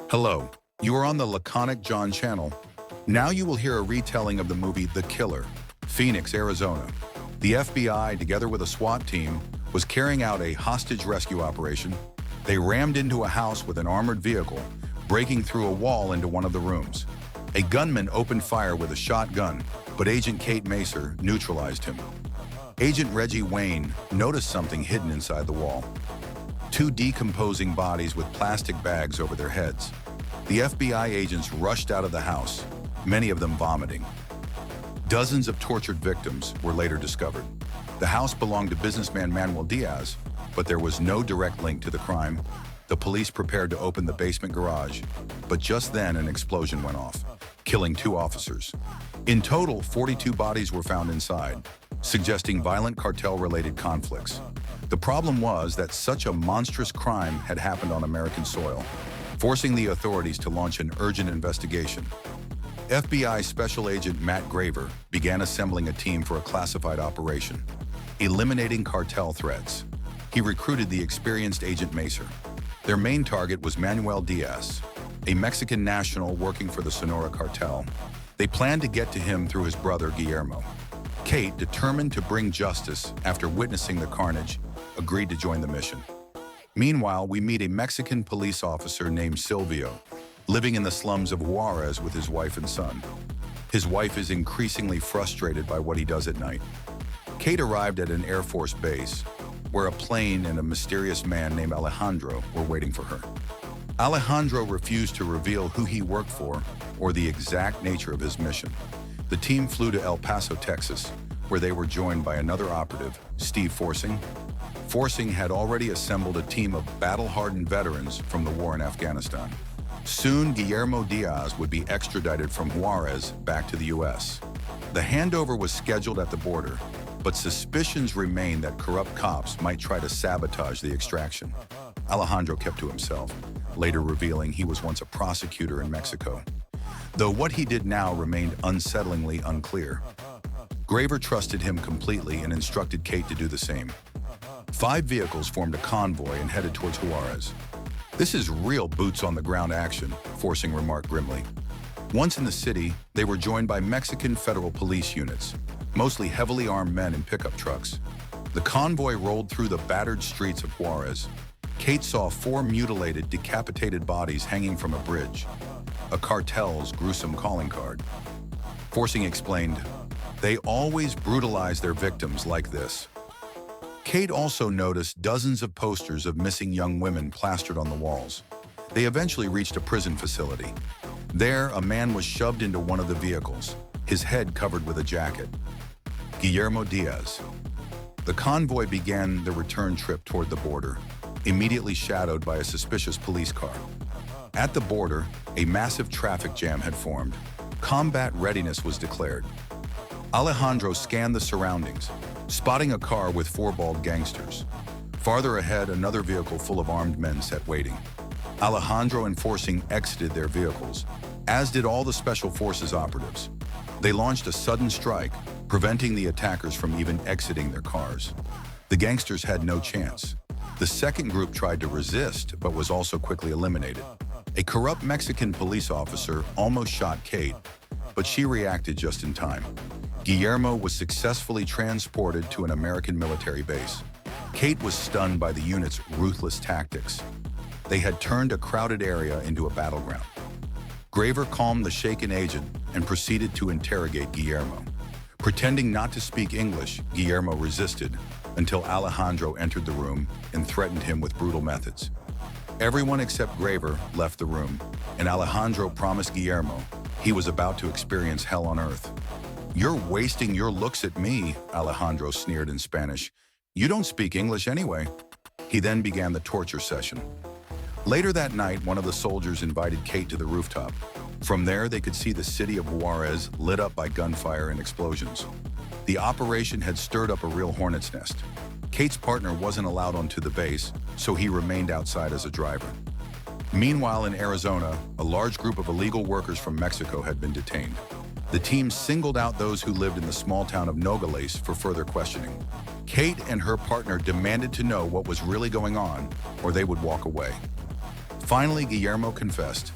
Hello, you are on the Laconic John channel. Now you will hear a retelling of the movie The Killer, Phoenix, Arizona. The FBI, together with a SWAT team, was carrying out a hostage rescue operation. They rammed into a house with an armored vehicle, breaking through a wall into one of the rooms. A gunman opened fire with a shotgun, but Agent Kate Macer neutralized him. Agent Reggie Wayne noticed something hidden inside the wall. Two decomposing bodies with plastic bags over their heads. The FBI agents rushed out of the house, many of them vomiting. Dozens of tortured victims were later discovered. The house belonged to businessman Manuel Diaz, but there was no direct link to the crime. The police prepared to open the basement garage, but just then an explosion went off, killing 2 officers. In total, 42 bodies were found inside, suggesting violent cartel-related conflicts. The problem was that such a monstrous crime had happened on American soil, forcing the authorities to launch an urgent investigation. FBI Special Agent Matt Graver began assembling a team for a classified operation, eliminating cartel threats. He recruited the experienced Agent Macer. Their main target was Manuel Diaz, a Mexican national working for the Sonora Cartel. They planned to get to him through his brother, Guillermo. Kate, determined to bring justice after witnessing the carnage, agreed to join the mission. Meanwhile, we meet a Mexican police officer named Silvio, living in the slums of Juarez with his wife and son. His wife is increasingly frustrated by what he does at night. Kate arrived at an Air Force base, where a plane and a mysterious man named Alejandro were waiting for her. Alejandro refused to reveal who he worked for or the exact nature of his mission. The team flew to El Paso, Texas, where they were joined by another operative, Steve Forsing. Forsing had already assembled a team of battle-hardened veterans from the war in Afghanistan. Soon, Guillermo Diaz would be extradited from Juarez back to the U.S. The handover was scheduled at the border, but suspicions remained that corrupt cops might try to sabotage the extraction. Alejandro kept to himself, later revealing he was once a prosecutor in Mexico, though what he did now remained unsettlingly unclear. Graver trusted him completely and instructed Kate to do the same. 5 vehicles formed a convoy and headed towards Juarez. "This is real boots-on-the-ground action," Forsing remarked grimly. Once in the city, they were joined by Mexican federal police units, mostly heavily armed men in pickup trucks. The convoy rolled through the battered streets of Juarez. Kate saw 4 mutilated, decapitated bodies hanging from a bridge, a cartel's gruesome calling card. Forsing explained, "They always brutalize their victims like this." Kate also noticed dozens of posters of missing young women plastered on the walls. They eventually reached a prison facility. There, a man was shoved into one of the vehicles, his head covered with a jacket. Guillermo Diaz. The convoy began the return trip toward the border, immediately shadowed by a suspicious police car. At the border, a massive traffic jam had formed. Combat readiness was declared. Alejandro scanned the surroundings, spotting a car with 4 bald gangsters. Farther ahead, another vehicle full of armed men sat waiting. Alejandro and Forsing exited their vehicles, as did all the Special Forces operatives. They launched a sudden strike, preventing the attackers from even exiting their cars. The gangsters had no chance. The second group tried to resist, but was also quickly eliminated. A corrupt Mexican police officer almost shot Kate, but she reacted just in time. Guillermo was successfully transported to an American military base. Kate was stunned by the unit's ruthless tactics. They had turned a crowded area into a battleground. Graver calmed the shaken agent and proceeded to interrogate Guillermo. Pretending not to speak English, Guillermo resisted until Alejandro entered the room and threatened him with brutal methods. Everyone except Graver left the room, and Alejandro promised Guillermo he was about to experience hell on earth. "You're wasting your looks at me," Alejandro sneered in Spanish. "You don't speak English anyway." He then began the torture session. Later that night, one of the soldiers invited Kate to the rooftop. From there, they could see the city of Juarez lit up by gunfire and explosions. The operation had stirred up a real hornet's nest. Kate's partner wasn't allowed onto the base, so he remained outside as a driver. Meanwhile, in Arizona, a large group of illegal workers from Mexico had been detained. The team singled out those who lived in the small town of Nogales for further questioning. Kate and her partner demanded to know what was really going on, or they would walk away. Finally, Guillermo confessed.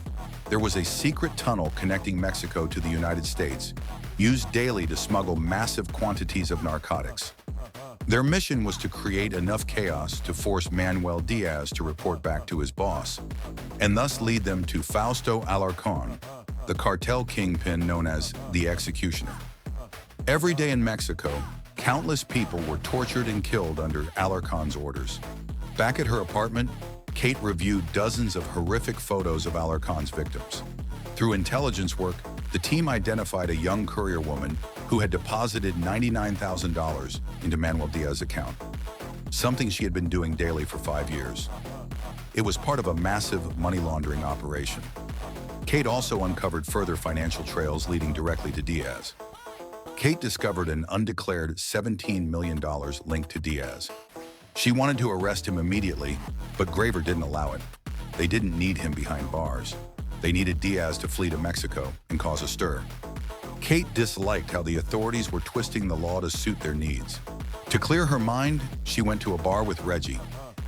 There was a secret tunnel connecting Mexico to the United States, used daily to smuggle massive quantities of narcotics. Their mission was to create enough chaos to force Manuel Diaz to report back to his boss, and thus lead them to Fausto Alarcón, the cartel kingpin known as the Executioner. Every day in Mexico, countless people were tortured and killed under Alarcón's orders. Back at her apartment, Kate reviewed dozens of horrific photos of Alarcón's victims. Through intelligence work, the team identified a young courier woman who had deposited $99,000 into Manuel Diaz's account, something she had been doing daily for 5 years. It was part of a massive money laundering operation. Kate also uncovered further financial trails leading directly to Diaz. Kate discovered an undeclared $17 million linked to Diaz. She wanted to arrest him immediately, but Graver didn't allow it. They didn't need him behind bars. They needed Diaz to flee to Mexico and cause a stir. Kate disliked how the authorities were twisting the law to suit their needs. To clear her mind, she went to a bar with Reggie.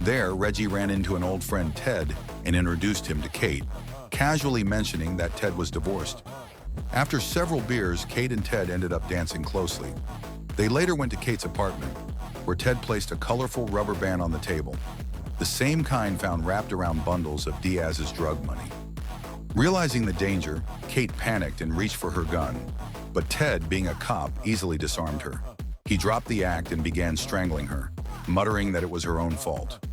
There, Reggie ran into an old friend, Ted, and introduced him to Kate, casually mentioning that Ted was divorced. After several beers, Kate and Ted ended up dancing closely. They later went to Kate's apartment, where Ted placed a colorful rubber band on the table, the same kind found wrapped around bundles of Diaz's drug money. Realizing the danger, Kate panicked and reached for her gun, but Ted, being a cop, easily disarmed her. He dropped the act and began strangling her, muttering that it was her own fault.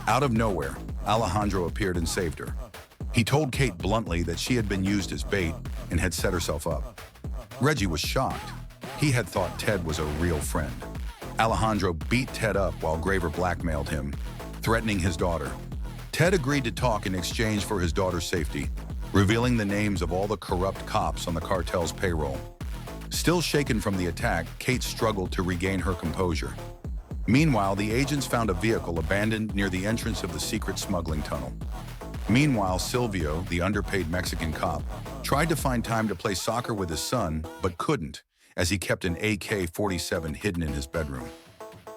Out of nowhere, Alejandro appeared and saved her. He told Kate bluntly that she had been used as bait and had set herself up. Reggie was shocked. He had thought Ted was a real friend. Alejandro beat Ted up while Graver blackmailed him, threatening his daughter. Ted agreed to talk in exchange for his daughter's safety, revealing the names of all the corrupt cops on the cartel's payroll. Still shaken from the attack, Kate struggled to regain her composure. Meanwhile, the agents found a vehicle abandoned near the entrance of the secret smuggling tunnel. Meanwhile, Silvio, the underpaid Mexican cop, tried to find time to play soccer with his son, but couldn't, as he kept an AK-47 hidden in his bedroom.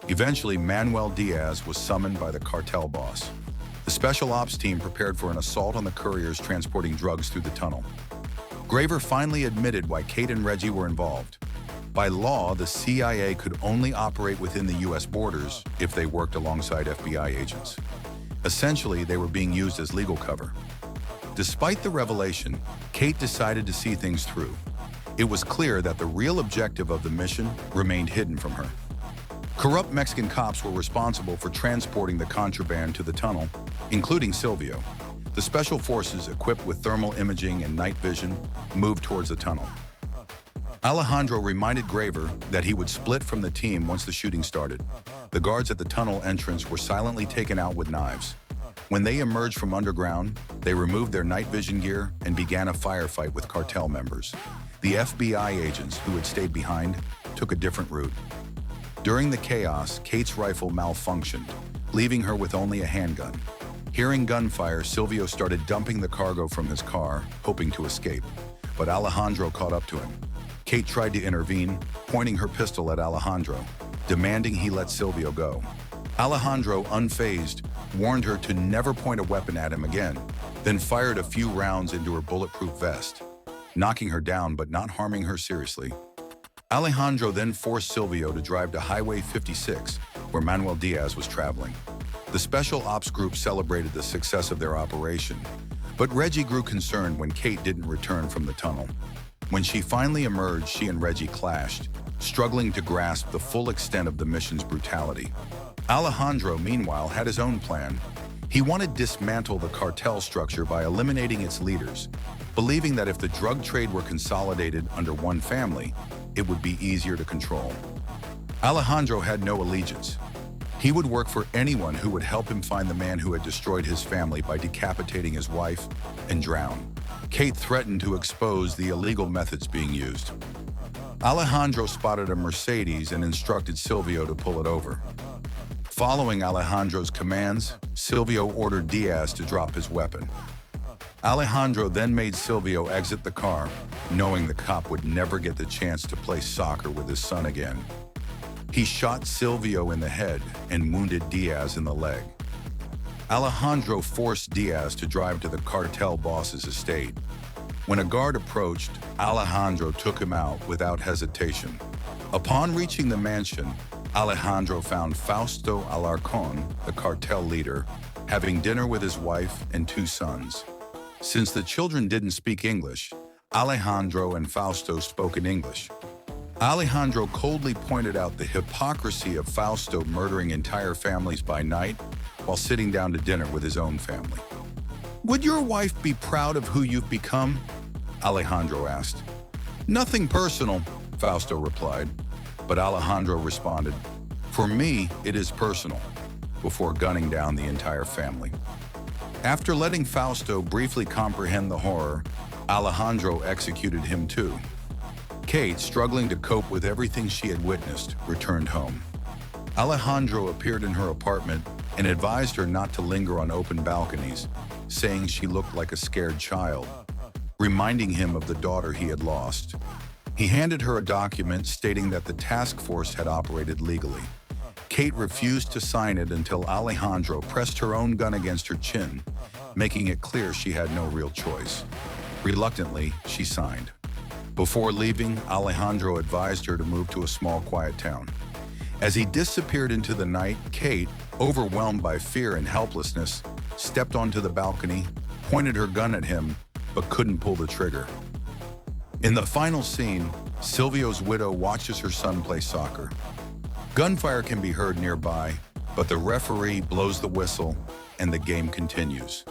Eventually, Manuel Diaz was summoned by the cartel boss. The special ops team prepared for an assault on the couriers transporting drugs through the tunnel. Graver finally admitted why Kate and Reggie were involved. By law, the CIA could only operate within the U.S. borders if they worked alongside FBI agents. Essentially, they were being used as legal cover. Despite the revelation, Kate decided to see things through. It was clear that the real objective of the mission remained hidden from her. Corrupt Mexican cops were responsible for transporting the contraband to the tunnel, including Silvio. The special forces, equipped with thermal imaging and night vision, moved towards the tunnel. Alejandro reminded Graver that he would split from the team once the shooting started. The guards at the tunnel entrance were silently taken out with knives. When they emerged from underground, they removed their night vision gear and began a firefight with cartel members. The FBI agents who had stayed behind took a different route. During the chaos, Kate's rifle malfunctioned, leaving her with only a handgun. Hearing gunfire, Silvio started dumping the cargo from his car, hoping to escape. But Alejandro caught up to him. Kate tried to intervene, pointing her pistol at Alejandro, demanding he let Silvio go. Alejandro, unfazed, warned her to never point a weapon at him again, then fired a few rounds into her bulletproof vest, knocking her down but not harming her seriously. Alejandro then forced Silvio to drive to Highway 56, where Manuel Diaz was traveling. The Special Ops Group celebrated the success of their operation, but Reggie grew concerned when Kate didn't return from the tunnel. When she finally emerged, she and Reggie clashed, struggling to grasp the full extent of the mission's brutality. Alejandro, meanwhile, had his own plan. He wanted to dismantle the cartel structure by eliminating its leaders, believing that if the drug trade were consolidated under one family, it would be easier to control. Alejandro had no allegiance. He would work for anyone who would help him find the man who had destroyed his family by decapitating his wife and drown. Kate threatened to expose the illegal methods being used. Alejandro spotted a Mercedes and instructed Silvio to pull it over. Following Alejandro's commands, Silvio ordered Diaz to drop his weapon. Alejandro then made Silvio exit the car, knowing the cop would never get the chance to play soccer with his son again. He shot Silvio in the head and wounded Diaz in the leg. Alejandro forced Diaz to drive to the cartel boss's estate. When a guard approached, Alejandro took him out without hesitation. Upon reaching the mansion, Alejandro found Fausto Alarcón, the cartel leader, having dinner with his wife and 2 sons. Since the children didn't speak English, Alejandro and Fausto spoke in English. Alejandro coldly pointed out the hypocrisy of Fausto murdering entire families by night while sitting down to dinner with his own family. "Would your wife be proud of who you've become?" Alejandro asked. "Nothing personal," Fausto replied, but Alejandro responded, "For me, it is personal," before gunning down the entire family. After letting Fausto briefly comprehend the horror, Alejandro executed him too. Kate, struggling to cope with everything she had witnessed, returned home. Alejandro appeared in her apartment and advised her not to linger on open balconies, saying she looked like a scared child, reminding him of the daughter he had lost. He handed her a document stating that the task force had operated legally. Kate refused to sign it until Alejandro pressed her own gun against her chin, making it clear she had no real choice. Reluctantly, she signed. Before leaving, Alejandro advised her to move to a small, quiet town. As he disappeared into the night, Kate, overwhelmed by fear and helplessness, stepped onto the balcony, pointed her gun at him, but couldn't pull the trigger. In the final scene, Silvio's widow watches her son play soccer. Gunfire can be heard nearby, but the referee blows the whistle and the game continues.